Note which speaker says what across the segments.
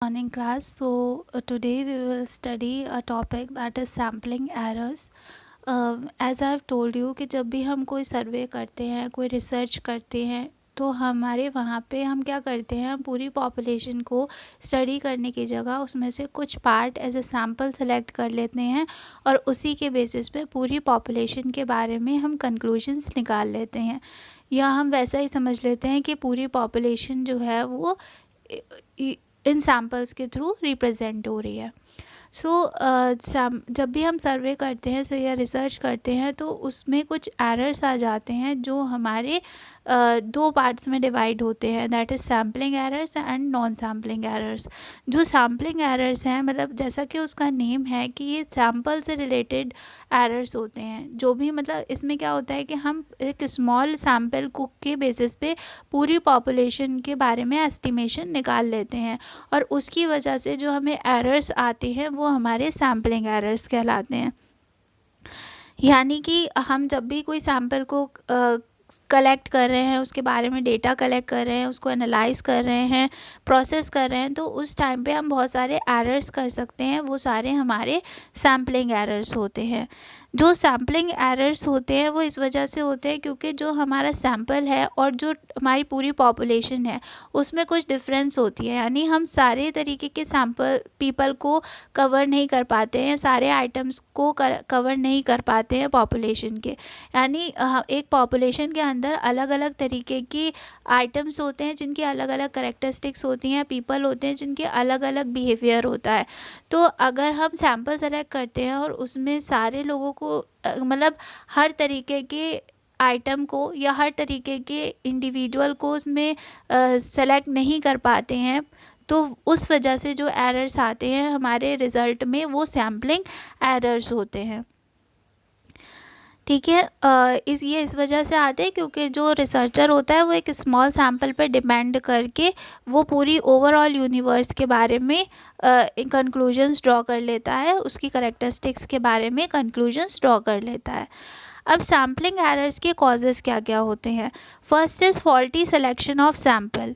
Speaker 1: Morning class. Today we will study a topic that is sampling errors. As I have told you कि जब भी हम कोई सर्वे करते हैं, कोई रिसर्च करते हैं, तो हमारे वहाँ पे हम क्या करते हैं, हम पूरी पॉपुलेशन को स्टडी करने की जगह उसमें से कुछ part as a sample select कर लेते हैं और उसी के बेसिस पे पूरी पॉपुलेशन के बारे में हम कंक्लूजन्स निकाल लेते हैं, या हम वैसा ही समझ लेते हैं कि पूरी पॉपुलेशन जो है वो इन सैम्पल्स के थ्रू रिप्रेजेंट हो रही है। जब भी हम सर्वे करते हैं या रिसर्च करते हैं तो उसमें कुछ एरर्स आ जाते हैं जो हमारे दो पार्ट्स में डिवाइड होते हैं, that is sampling errors and non sampling errors. जो सैम्पलिंग एरर्स हैं, मतलब जैसा कि उसका नेम है कि ये सैम्पल से रिलेटेड एरर्स होते हैं। जो भी मतलब इसमें क्या होता है कि हम एक स्मॉल सैम्पल को के बेसिस पे पूरी पॉपुलेशन के बारे में एस्टिमेशन निकाल लेते हैं और उसकी वजह से जो हमें एरर्स आते हैं वो हमारे सैम्पलिंग एरर्स कहलाते हैं। यानी कि हम जब भी कोई सैम्पल को कलेक्ट कर रहे हैं, उसके बारे में डेटा कलेक्ट कर रहे हैं, उसको एनालाइज कर रहे हैं, प्रोसेस कर रहे हैं, तो उस टाइम पे हम बहुत सारे एरर्स कर सकते हैं। वो सारे हमारे सैम्पलिंग एरर्स होते हैं। जो सैम्पलिंग एरर्स होते हैं वो इस वजह से होते हैं क्योंकि जो हमारा सैम्पल है और जो हमारी पूरी पॉपुलेशन है उसमें कुछ डिफरेंस होती है। यानी हम सारे तरीके के सैम्पल पीपल को कवर नहीं कर पाते हैं, सारे आइटम्स को कवर नहीं कर पाते हैं पॉपुलेशन के। यानी एक पॉपुलेशन के अंदर अलग अलग तरीके की आइटम्स होते हैं जिनकी अलग अलग करेक्टरिस्टिक्स होती हैं, पीपल होते हैं जिनके अलग अलग बिहेवियर होता है। तो अगर हम सैम्पल सेलेक्ट करते हैं और उसमें सारे लोगों को मतलब हर तरीके के आइटम को या हर तरीके के इंडिविजुअल को उसमें सेलेक्ट नहीं कर पाते हैं, तो उस वजह से जो एरर्स आते हैं हमारे रिज़ल्ट में वो सैम्पलिंग एरर्स होते हैं। ठीक है, इस वजह से आते हैं क्योंकि जो रिसर्चर होता है वो एक स्मॉल सैम्पल पर डिपेंड करके वो पूरी ओवरऑल यूनिवर्स के बारे में कंक्लूजन्स ड्रॉ कर लेता है, उसकी करेक्टरिस्टिक्स के बारे में कंक्लूजन्स ड्रॉ कर लेता है। अब सैम्पलिंग एरर्स के कॉजेज़ क्या क्या होते हैं। First is faulty selection of sample.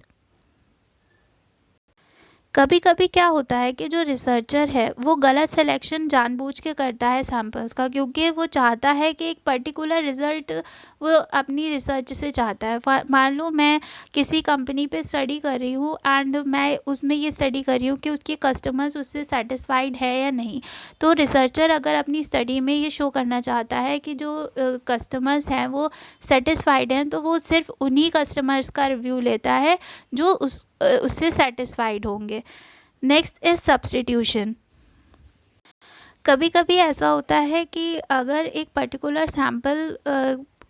Speaker 1: कभी कभी क्या होता है कि जो रिसर्चर है वो गलत सिलेक्शन जानबूझ के करता है सैम्पल्स का, क्योंकि वो चाहता है कि एक पर्टिकुलर रिज़ल्ट वो अपनी रिसर्च से चाहता है। मान लो मैं किसी कंपनी पे स्टडी कर रही हूँ एंड मैं उसमें ये स्टडी कर रही हूँ कि उसके कस्टमर्स उससे सेटिस्फाइड है या नहीं। तो रिसर्चर अगर अपनी स्टडी में ये शो करना चाहता है कि जो कस्टमर्स हैं वो सेटिस्फाइड हैं, तो वो सिर्फ उन्हीं कस्टमर्स का रिव्यू लेता है जो उससे सेटिस्फाइड होंगे। Next is substitution. कभी कभी ऐसा होता है कि अगर एक पर्टिकुलर सैम्पल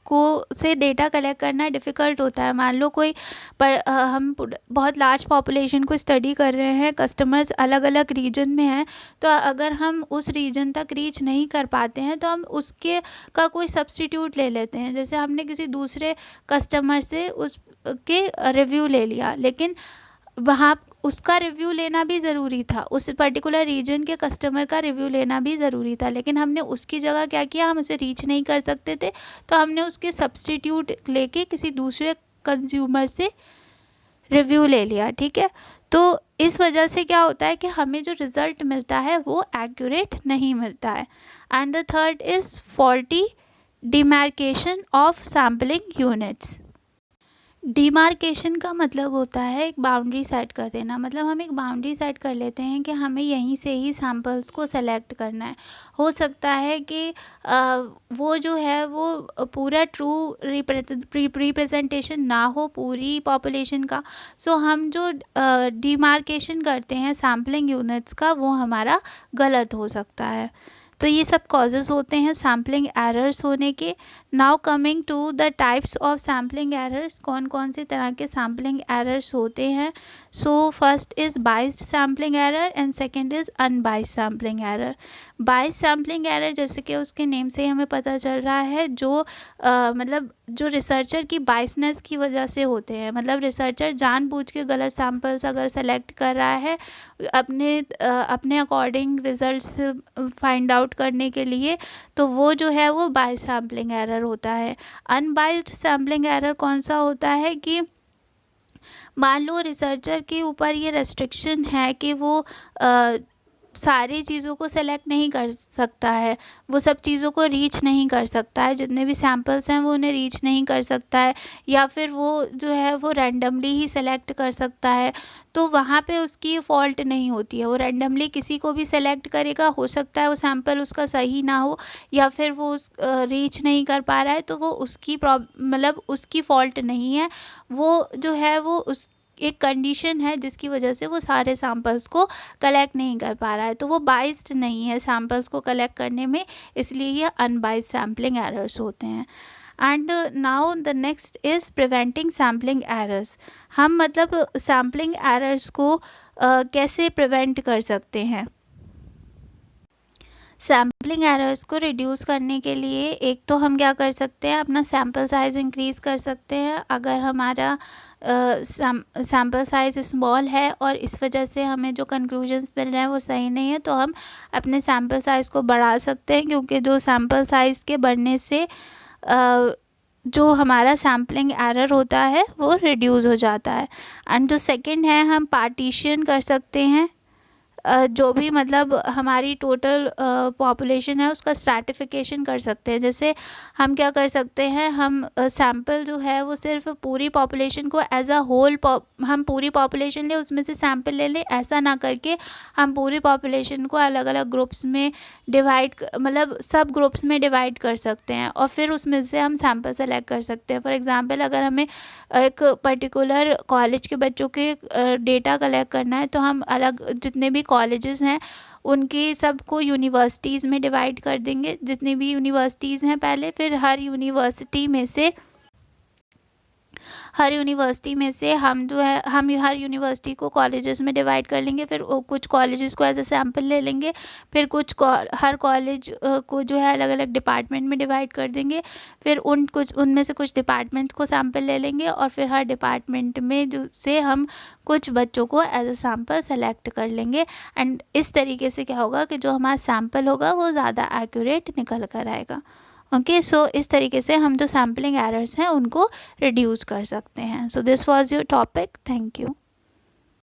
Speaker 1: को से डेटा कलेक्ट करना डिफ़िकल्ट होता है। मान लो कोई हम बहुत लार्ज पॉपुलेशन को स्टडी कर रहे हैं, कस्टमर्स अलग अलग रीजन में हैं, तो अगर हम उस रीजन तक रीच नहीं कर पाते हैं तो हम उसके का कोई सब्स्टिट्यूट ले लेते हैं। जैसे हमने किसी दूसरे कस्टमर से उस के रिव्यू ले लिया, लेकिन वहाँ उसका रिव्यू लेना भी ज़रूरी था, उस पर्टिकुलर रीजन के कस्टमर का रिव्यू लेना भी ज़रूरी था, लेकिन हमने उसकी जगह क्या किया, हम उसे रीच नहीं कर सकते थे तो हमने उसके सब्स्टिट्यूट लेके किसी दूसरे कंज्यूमर से रिव्यू ले लिया। ठीक है, तो इस वजह से क्या होता है कि हमें जो रिज़ल्ट मिलता है वो एक्यूरेट नहीं मिलता है। And the third is faulty demarcation of sampling units. Demarcation का मतलब होता है एक बाउंड्री सेट कर देना। मतलब हम एक बाउंड्री सेट कर लेते हैं कि हमें यहीं से ही सैम्पल्स को सेलेक्ट करना है। हो सकता है कि वो जो है वो पूरा ट्रू रिप्रेजेंटेशन ना हो पूरी पॉपुलेशन का। सो हम जो डिमार्केशन करते हैं सैम्पलिंग यूनिट्स का वो हमारा गलत हो सकता है। तो ये सब कॉजेज़ होते हैं सैम्पलिंग एरर्स होने के। Now coming to the types of sampling errors, कौन कौन से तरह के सैम्पलिंग एरर्स होते हैं। So first is biased sampling error and second is unbiased sampling error. Biased sampling error जैसे कि उसके नेम से ही हमें पता चल रहा है, जो मतलब जो रिसर्चर की बाइसनेस की वजह से होते हैं। मतलब रिसर्चर जानबूझ के गलत सैम्पल्स अगर सेलेक्ट कर रहा है अपने अकॉर्डिंग रिजल्ट्स फाइंड आउट करने के लिए, तो वो जो है वो बाइस्ड सैम्पलिंग एरर होता है। अनबाइस्ड सैम्पलिंग एरर कौन सा होता है कि मान लो रिसर्चर के ऊपर ये रेस्ट्रिक्शन है कि वो सारी चीज़ों को सेलेक्ट नहीं कर सकता है, वो सब चीज़ों को रीच नहीं कर सकता है, जितने भी सैम्पल्स हैं वो उन्हें रीच नहीं कर सकता है, या फिर वो जो है वो रैंडमली ही सेलेक्ट कर सकता है, तो वहाँ पे उसकी फ़ॉल्ट नहीं होती है। वो रैंडमली किसी को भी सेलेक्ट करेगा, हो सकता है वो सैम्पल उसका सही ना हो, या फिर वो रीच नहीं कर पा रहा है, तो वो उसकी मतलब उसकी फ़ॉल्ट नहीं है, वो जो है वो उस एक कंडीशन है जिसकी वजह से वो सारे सैम्पल्स को कलेक्ट नहीं कर पा रहा है, तो वो बाइस्ड नहीं है सैम्पल्स को कलेक्ट करने में, इसलिए ये अनबाइस्ड सैम्पलिंग एरर्स होते हैं। And now the next is preventing sampling errors. हम मतलब सैम्पलिंग एरर्स को कैसे प्रिवेंट कर सकते हैं? सैम्पलिंग एरर्स को रिड्यूस करने के लिए एक तो हम क्या कर सकते हैं, अपना सैम्पल साइज़ इंक्रीज़ कर सकते हैं। अगर हमारा सैम्पल साइज़ स्मॉल है और इस वजह से हमें जो कंक्लूजन्स मिल रहे हैं वो सही नहीं है, तो हम अपने सैम्पल साइज़ को बढ़ा सकते हैं, क्योंकि जो सैम्पल साइज़ के बढ़ने से जो हमारा सैम्पलिंग एरर होता है वो रिड्यूस हो जाता है। एंड जो सेकंड है, हम पार्टीशन कर सकते हैं, जो भी मतलब हमारी टोटल पॉपुलेशन है उसका स्ट्रैटिफिकेशन कर सकते हैं। जैसे हम क्या कर सकते हैं, हम सैम्पल जो है वो सिर्फ पूरी पॉपुलेशन को एज अ होल हम पूरी पॉपुलेशन ले उसमें से सैम्पल ले लें, ऐसा ना करके हम पूरी पॉपुलेशन को अलग अलग ग्रुप्स में डिवाइड मतलब सब ग्रुप्स में डिवाइड कर सकते हैं, और फिर उसमें से हम सैम्पल सेलेक्ट कर सकते हैं। फॉर एग्ज़ाम्पल, अगर हमें एक पर्टिकुलर कॉलेज के बच्चों के डेटा कलेक्ट करना है, तो हम अलग जितने भी कॉलेजेस हैं उनकी सबको यूनिवर्सिटीज़ में डिवाइड कर देंगे, जितनी भी यूनिवर्सिटीज़ हैं पहले, फिर हर यूनिवर्सिटी में से हम जो है हम हर यूनिवर्सिटी को कॉलेजेस में डिवाइड कर लेंगे, फिर कुछ कॉलेजेस को एज अ सैम्पल ले लेंगे, फिर हर कॉलेज को जो है अलग अलग डिपार्टमेंट में डिवाइड कर देंगे, फिर उनमें से कुछ डिपार्टमेंट्स को सैम्पल ले लेंगे, और फिर हर डिपार्टमेंट में जो से हम कुछ बच्चों को एज अ सैम्पल सेलेक्ट कर लेंगे। एंड इस तरीके से क्या होगा कि जो हमारा सैम्पल होगा वो ज़्यादा एक्यूरेट निकल कर आएगा। ओके, सो इस तरीके से हम जो सैम्पलिंग एरर्स हैं उनको रिड्यूस कर सकते हैं। So this was your topic. Thank you.